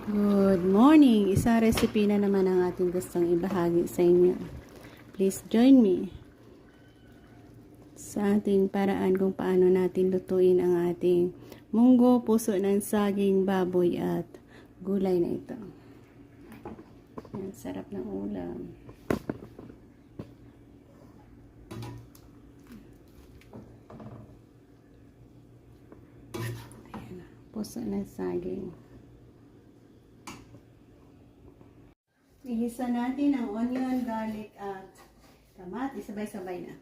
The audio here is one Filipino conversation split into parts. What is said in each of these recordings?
Good morning! Isang recipe na naman ang ating gustong ibahagi sa inyo. Please join me sa ating paraan kung paano natin lutuin ang ating munggo, puso ng saging, baboy at gulay na ito. Ang sarap ng ulam. Ayan, puso ng saging. Igisa natin ang onion, garlic, at kamatis. Sabay-sabay na.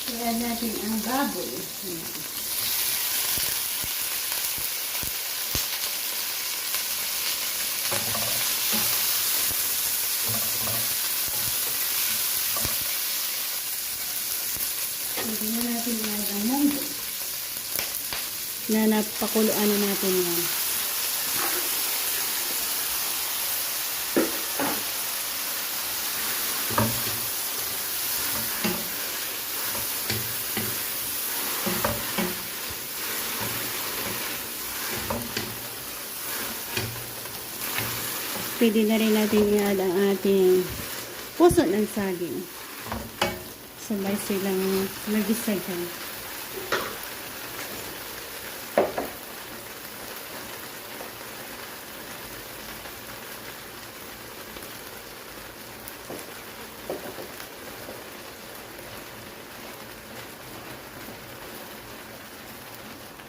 Kaya natin ang baboy. Hindi na natin yan ang munggo. Na napakuluan na natin yan. Pwede na rin natin i-add ang ating puso ng saging. Sabay silang nagisa dyan.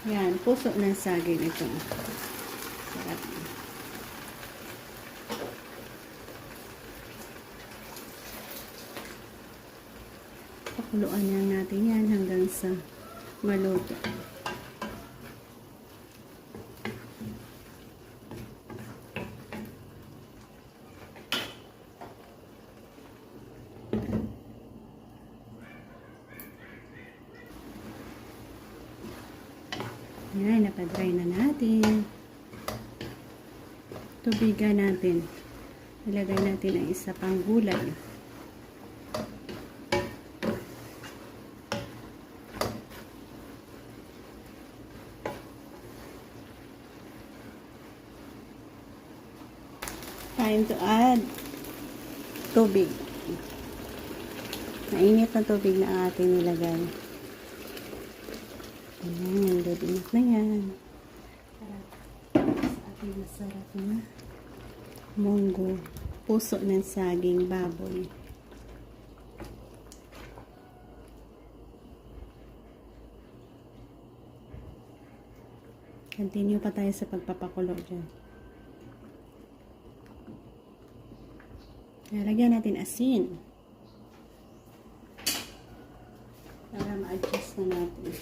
Yan, puso ng saging ito. Sarap. Pakuluan lang natin yan hanggang sa maluto. Yan, napadry na natin. Tubigan natin. Ilagay natin ang isa pang gulay. Time to add tubig. Mainit na tubig na ating nilagay. Ayan, good enough na yan. Sa ating masarap na munggo, puso ng saging, baboy. Continue pa tayo sa pagpapakulo dyan. Lagyan natin asin para ma-adjust na natin.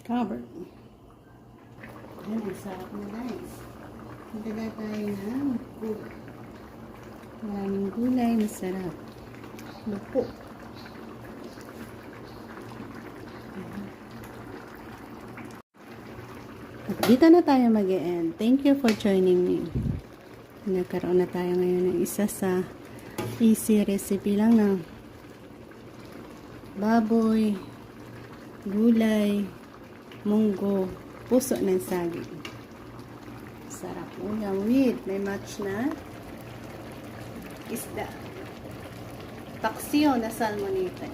Cover. Ayan, ang sarap na guys. Magdagay tayo ng gulay. Maraming gulay, masarap. Lupo. At dito na tayo mag-e-end. Thank you for joining me. Nagkaroon na tayo ngayon ng isa sa easy recipe lang ng baboy, gulay, munggo, puso ng saging. Sarap ulam with may match na isda. Paksiyo na salmonita.